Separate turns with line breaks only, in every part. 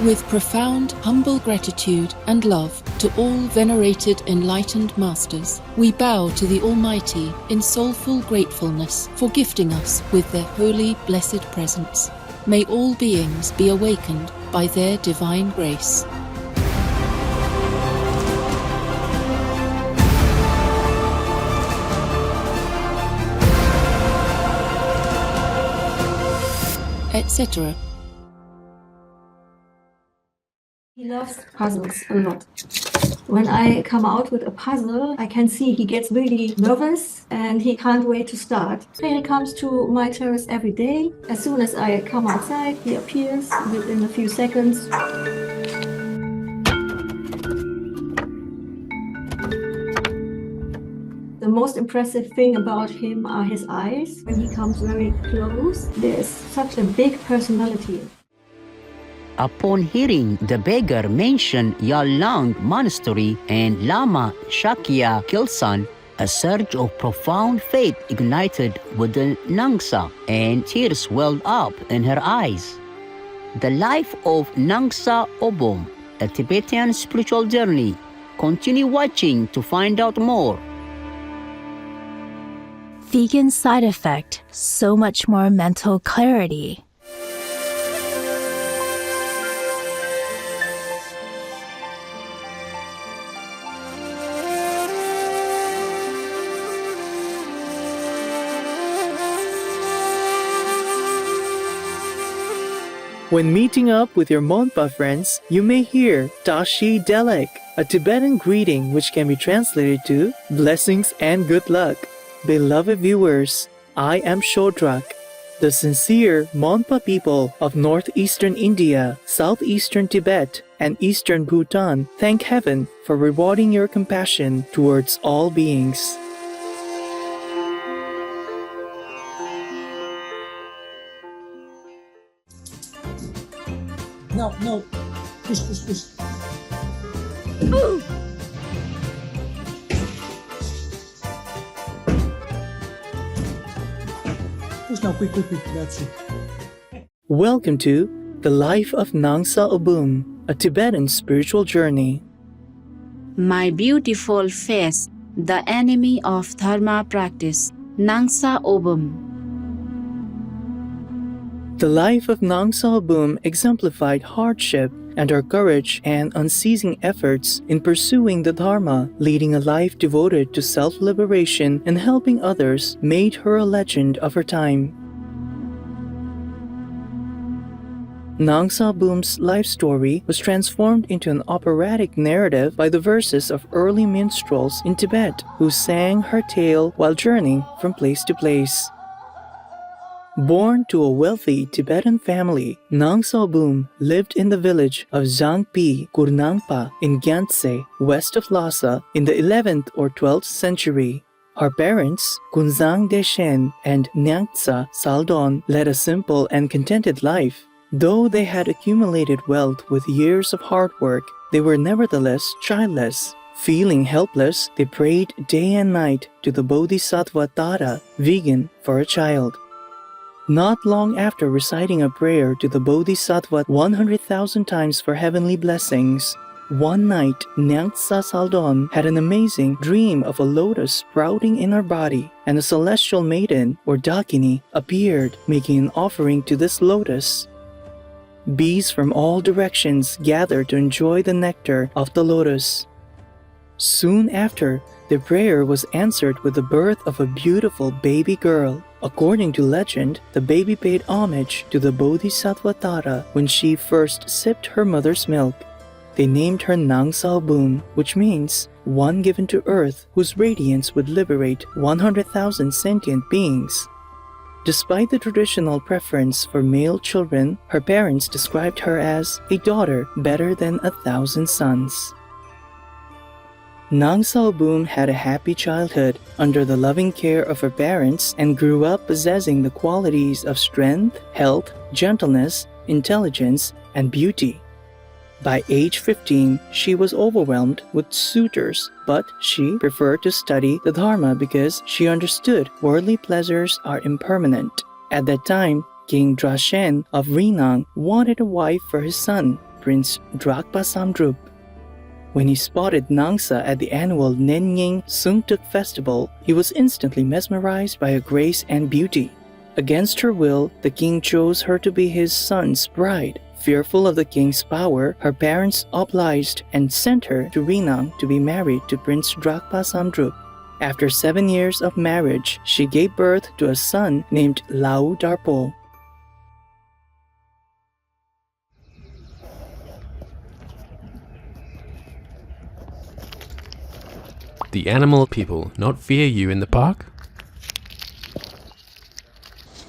With profound, humble gratitude and love to all venerated enlightened masters, we bow to the Almighty in soulful gratefulness for gifting us with their holy, blessed presence. May all beings be awakened by their divine grace. Etc.
He loves puzzles a lot. When I come out with a puzzle, I can see he gets really nervous and he can't wait to start. He comes to my terrace every day. As soon as I come outside, he appears within a few seconds. The most impressive thing about him are his eyes. When he comes very close, there's such a big personality.
Upon hearing the beggar mention Yalang Monastery and Lama Shakya Kilsan, a surge of profound faith ignited within Nangsa, and tears welled up in her eyes. The life of Nangsa Obum, a Tibetan spiritual journey. Continue watching to find out more.
Vegan side effect, so much more mental clarity.
When meeting up with your Monpa friends, you may hear Tashi Delek, a Tibetan greeting which can be translated to blessings and good luck. Beloved viewers, I am Shodrak. The sincere Monpa people of northeastern India, southeastern Tibet, and eastern Bhutan thank heaven for rewarding your compassion towards all beings.
No. Push. Push now, quick. That's it.
Welcome to The Life of Nangsa Obum, a Tibetan spiritual journey.
My beautiful face, the enemy of Dharma practice, Nangsa Obum.
The life of Nangsa Obum exemplified hardship and her courage and unceasing efforts in pursuing the Dharma, leading a life devoted to self-liberation and helping others, made her a legend of her time. Nangsa Obum's life story was transformed into an operatic narrative by the verses of early minstrels in Tibet who sang her tale while journeying from place to place. Born to a wealthy Tibetan family, Nangsa Obum lived in the village of Zangpi Gurnangpa in Gyantse, west of Lhasa, in the 11th or 12th century. Her parents, Kunzang Deshen and Nangsa Saldon, led a simple and contented life. Though they had accumulated wealth with years of hard work, they were nevertheless childless. Feeling helpless, they prayed day and night to the Bodhisattva Tara, vegan, for a child. Not long after reciting a prayer to the Bodhisattva 100,000 times for heavenly blessings, one night Nangsa Saldon had an amazing dream of a lotus sprouting in her body, and a celestial maiden, or Dakini, appeared, making an offering to this lotus. Bees from all directions gathered to enjoy the nectar of the lotus. Soon after, the prayer was answered with the birth of a beautiful baby girl. According to legend, the baby paid homage to the Bodhisattva Tara when she first sipped her mother's milk. They named her Nangsa Obum, which means one given to earth whose radiance would liberate 100,000 sentient beings. Despite the traditional preference for male children, her parents described her as a daughter better than 1,000 sons. Nangsa Obum had a happy childhood under the loving care of her parents and grew up possessing the qualities of strength, health, gentleness, intelligence, and beauty. By age 15, she was overwhelmed with suitors, but she preferred to study the Dharma because she understood worldly pleasures are impermanent. At that time, King Drashen of Renang wanted a wife for his son. Prince Drakpa Samdrup. When he spotted Nangsa at the annual Nenying Sungtuk festival, he was instantly mesmerized by her grace and beauty. Against her will, the king chose her to be his son's bride. Fearful of the king's power, her parents obliged and sent her to Renang to be married to Prince Drakpa Samdrup. After 7 years of marriage, she gave birth to a son named Lau Darpo.
The animal people not fear you in the park?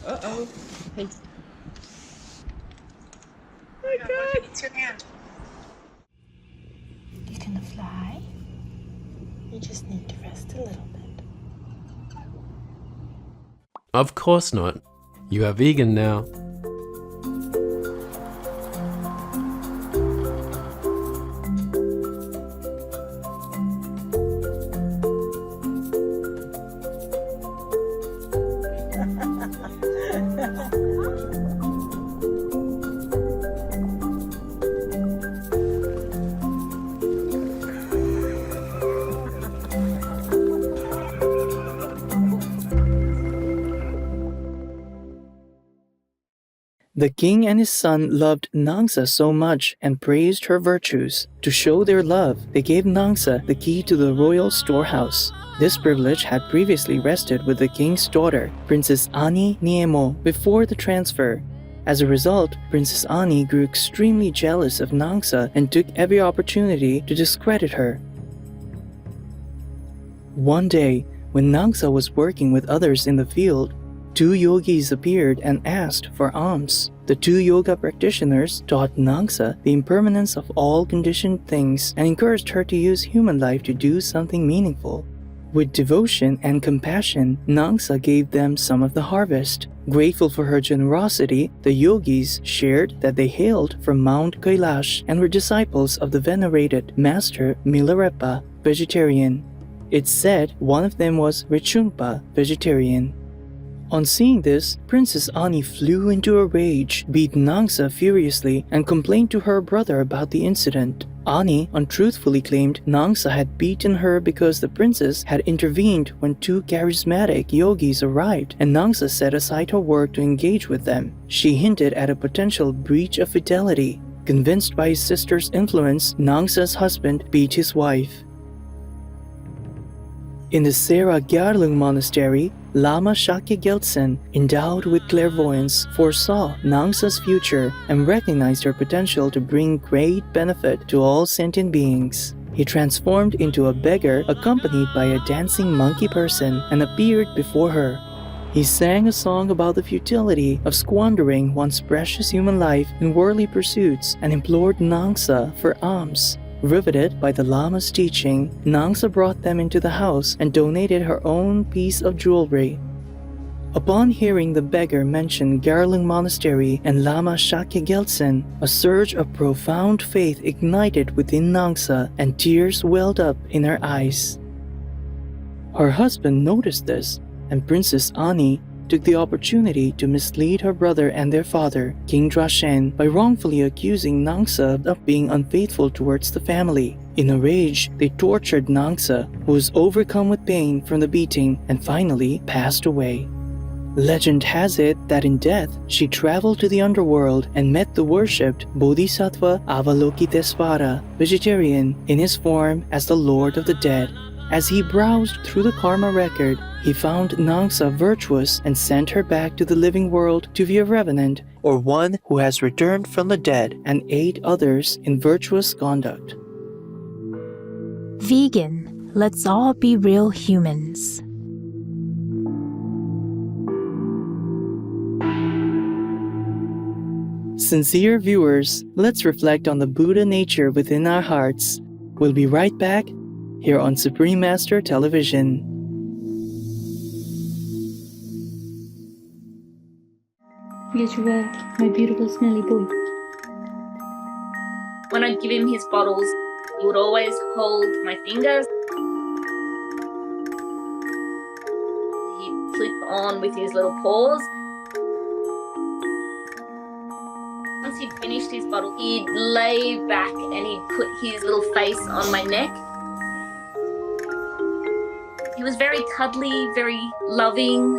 Uh-oh. Hey.
My God. It's your hand.
You can fly. You just need to rest a little bit.
Of course not. You are vegan now.
The king and his son loved Nangsa so much and praised her virtues. To show their love, they gave Nangsa the key to the royal storehouse. This privilege had previously rested with the king's daughter, Princess Ani Niemo, before the transfer. As a result, Princess Ani grew extremely jealous of Nangsa and took every opportunity to discredit her. One day, when Nangsa was working with others in the field, 2 yogis appeared and asked for alms. The 2 yoga practitioners taught Nangsa the impermanence of all conditioned things and encouraged her to use human life to do something meaningful. With devotion and compassion, Nangsa gave them some of the harvest. Grateful for her generosity, the yogis shared that they hailed from Mount Kailash and were disciples of the venerated Master Milarepa, vegetarian. It's said one of them was Richungpa, vegetarian. On seeing this, Princess Ani flew into a rage, beat Nangsa furiously, and complained to her brother about the incident. Ani untruthfully claimed Nangsa had beaten her because the princess had intervened when 2 charismatic yogis arrived, and Nangsa set aside her work to engage with them. She hinted at a potential breach of fidelity. Convinced by his sister's influence, Nangsa's husband beat his wife. In the Sera Gyalung Monastery, Lama Shakya Gyaltsen, endowed with clairvoyance, foresaw Nangsa's future and recognized her potential to bring great benefit to all sentient beings. He transformed into a beggar accompanied by a dancing monkey person and appeared before her. He sang a song about the futility of squandering one's precious human life in worldly pursuits and implored Nangsa for alms. Riveted by the Lama's teaching, Nangsa brought them into the house and donated her own piece of jewelry. Upon hearing the beggar mention Gyalung Monastery and Lama Shakya Gyaltsen, a surge of profound faith ignited within Nangsa and tears welled up in her eyes. Her husband noticed this, and Princess Ani took the opportunity to mislead her brother and their father, King Drashen, by wrongfully accusing Nangsa of being unfaithful towards the family. In a rage, they tortured Nangsa, who was overcome with pain from the beating and finally passed away. Legend has it that in death, she traveled to the underworld and met the worshipped Bodhisattva Avalokiteśvara, vegetarian, in his form as the Lord of the Dead. As he browsed through the karma record, he found Nangsa virtuous and sent her back to the living world to be a revenant, or one who has returned from the dead, and aid others in virtuous conduct.
Vegan, let's all be real humans.
Sincere viewers, let's reflect on the Buddha nature within our hearts. We'll be right back here on Supreme Master Television.
Yes, you are, my beautiful smelly boy.
When I'd give him his bottles, he would always hold my fingers. He'd flip on with his little paws. Once he'd finished his bottle, he'd lay back and he'd put his little face on my neck. He was very cuddly, very loving,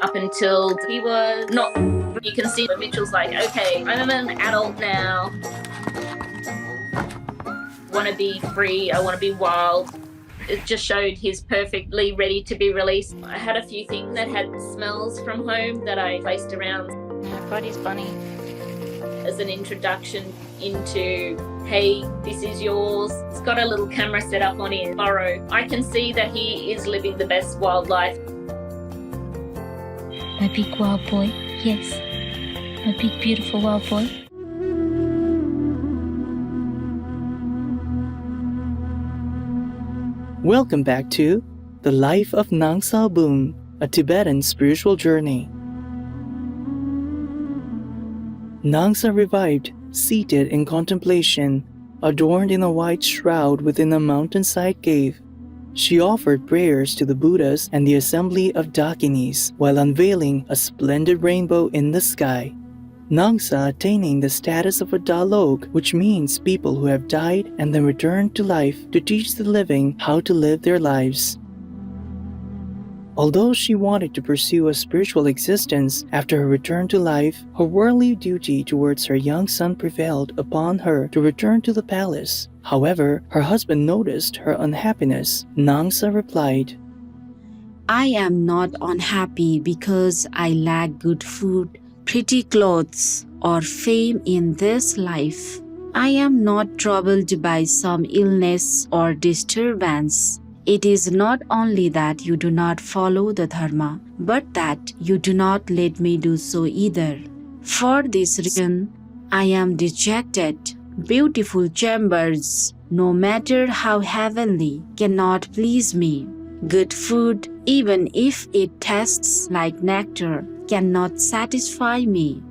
up until he was not. You can see Mitchell's like, okay, I'm an adult now. Want to be free, I want to be wild. It just showed he's perfectly ready to be released. I had a few things that had smells from home that I placed around
Buddy's bunny.
as an introduction into, hey, this is yours. It's got a little camera set up on his burrow. I can see that he is living the best wildlife.
My big wild boy, yes. My big beautiful wild boy.
Welcome back to The Life of Nangsa Obum, a Tibetan spiritual journey. Nangsa revived, seated in contemplation, adorned in a white shroud within a mountainside cave. She offered prayers to the Buddhas and the assembly of Dakinis while unveiling a splendid rainbow in the sky. Nangsa attaining the status of a Dalog, which means people who have died and then returned to life to teach the living how to live their lives. Although she wanted to pursue a spiritual existence after her return to life, her worldly duty towards her young son prevailed upon her to return to the palace. However, her husband noticed her unhappiness. Nangsa replied,
I am not unhappy because I lack good food, pretty clothes, or fame in this life. I am not troubled by some illness or disturbance. It is not only that you do not follow the Dharma, but that you do not let me do so either. For this reason, I am dejected. Beautiful chambers, no matter how heavenly, cannot please me. Good food, even if it tastes like nectar, cannot satisfy me.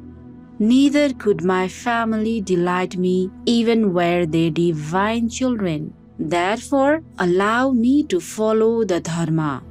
Neither could my family delight me, even were they divine children. Therefore, allow me to follow the Dharma.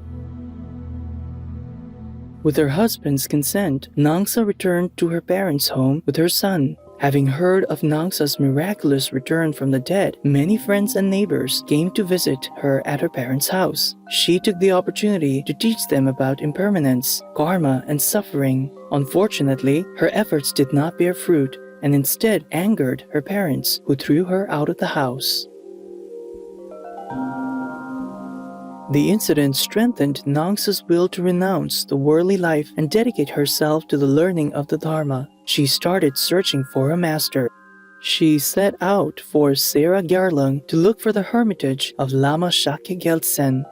With her husband's consent, Nangsa returned to her parents' home with her son. Having heard of Nangsa's miraculous return from the dead, many friends and neighbors came to visit her at her parents' house. She took the opportunity to teach them about impermanence, karma, and suffering. Unfortunately, her efforts did not bear fruit and instead angered her parents, who threw her out of the house. The incident strengthened Nangsa's will to renounce the worldly life and dedicate herself to the learning of the Dharma. She started searching for a master. She set out for Sera Gyarlung to look for the hermitage of Lama Shakya Gyaltsen.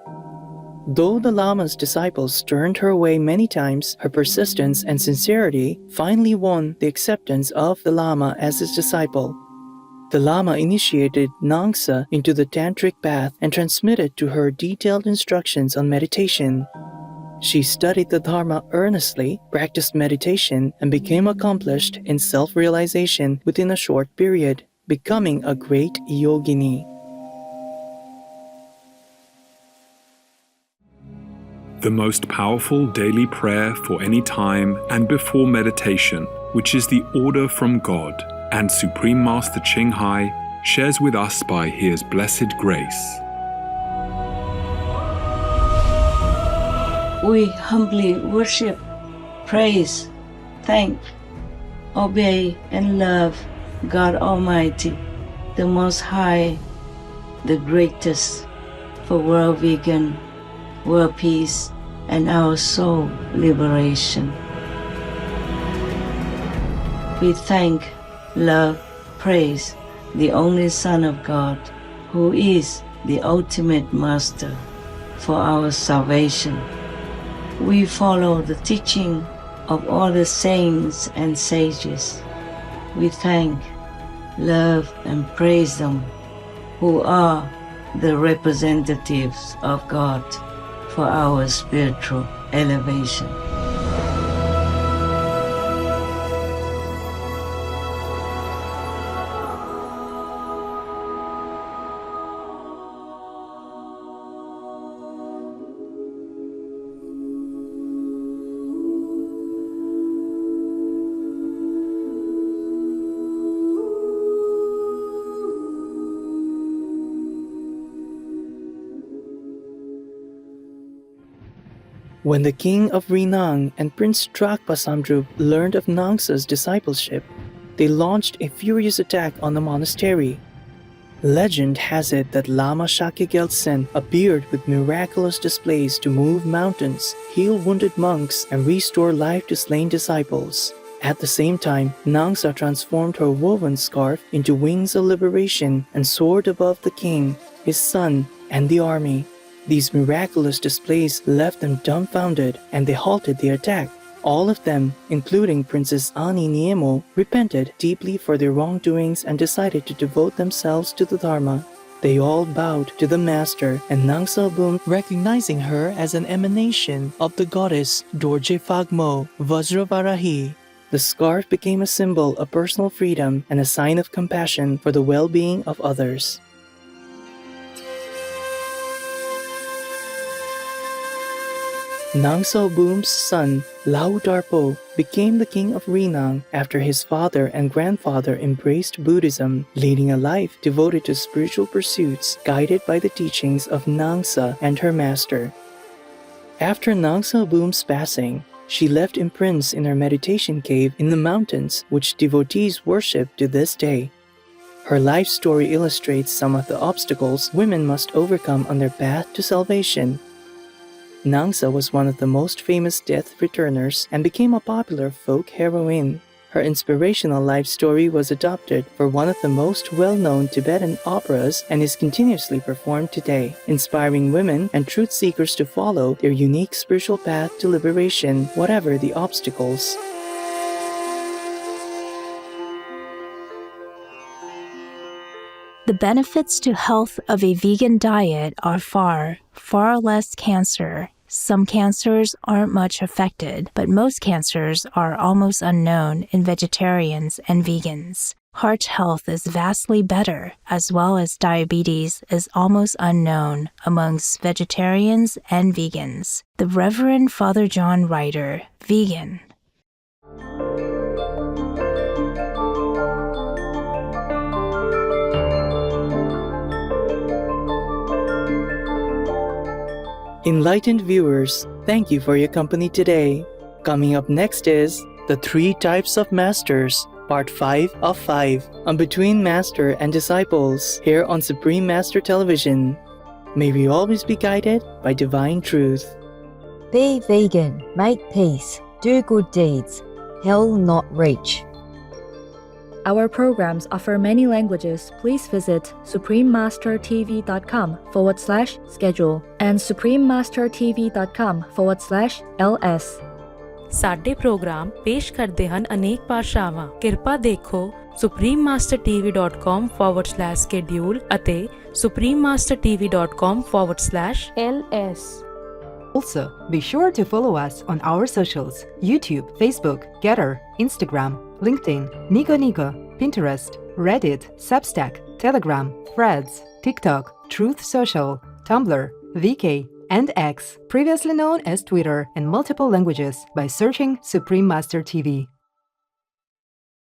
Though the Lama's disciples turned her away many times, her persistence and sincerity finally won the acceptance of the Lama as his disciple. The Lama initiated Nangsa into the tantric path and transmitted to her detailed instructions on meditation. She studied the Dharma earnestly, practiced meditation, and became accomplished in self-realization within a short period, becoming a great yogini.
The most powerful daily prayer for any time and before meditation, which is the order from God, and Supreme Master Ching Hai shares with us by His blessed grace.
We humbly worship, praise, thank, obey, and love God Almighty, the Most High, the greatest, for world vegan, world peace, and our soul liberation. We thank, love, praise the only Son of God, who is the ultimate Master for our salvation. We follow the teaching of all the saints and sages. We thank, love, and praise them, who are the representatives of God for our spiritual elevation.
When the king of Renang and Prince Trakpasamdrup learned of Nangsa's discipleship, they launched a furious attack on the monastery. Legend has it that Lama Shakya Gyaltsen appeared with miraculous displays to move mountains, heal wounded monks, and restore life to slain disciples. At the same time, Nangsa transformed her woven scarf into wings of liberation and soared above the king, his son, and the army. These miraculous displays left them dumbfounded, and they halted the attack. All of them, including Princess Ani Niemo, repented deeply for their wrongdoings and decided to devote themselves to the Dharma. They all bowed to the master, and Nangsa Obum, recognizing her as an emanation of the goddess Dorje Phagmo Vajravarahi. The scarf became a symbol of personal freedom and a sign of compassion for the well-being of others. Nangsa Obum's son, Lau Darpo, became the king of Renang after his father and grandfather embraced Buddhism, leading a life devoted to spiritual pursuits guided by the teachings of Nangsa and her master. After Nangsa Obum's passing, she left imprints in her meditation cave in the mountains, which devotees worship to this day. Her life story illustrates some of the obstacles women must overcome on their path to salvation. Nangsa was one of the most famous death returners and became a popular folk heroine. Her inspirational life story was adopted for one of the most well-known Tibetan operas and is continuously performed today, inspiring women and truth seekers to follow their unique spiritual path to liberation, whatever the obstacles.
The benefits to health of a vegan diet are far, far less cancer. Some cancers aren't much affected, but most cancers are almost unknown in vegetarians and vegans. Heart health is vastly better, as well as diabetes is almost unknown amongst vegetarians and vegans. The Reverend Father John Ryder, vegan.
Enlightened viewers, thank you for your company today. Coming up next is The 3 Types of Masters, Part 5 of 5, on Between Master and Disciples, here on Supreme Master Television. May we always be guided by divine truth.
Be vegan, make peace, do good deeds, hell not reach.
Our programs offer many languages. Please visit suprememastertv.com/schedule and suprememastertv.com/ls.
ਸਾਡੇ programme ਪੇਸ਼ ਕਰਦੇ ਹਨ ਅਨੇਕ ਭਾਸ਼ਾਵਾਂ। ਕਿਰਪਾ ਦੇਖੋ suprememastertv.com/schedule ਅਤੇ suprememastertv.com/ls.
Also, be sure to follow us on our socials: YouTube, Facebook, Getter, Instagram, LinkedIn, Nico, Pinterest, Reddit, Substack, Telegram, Threads, TikTok, Truth Social, Tumblr, VK, and X, previously known as Twitter, in multiple languages by searching Supreme Master TV.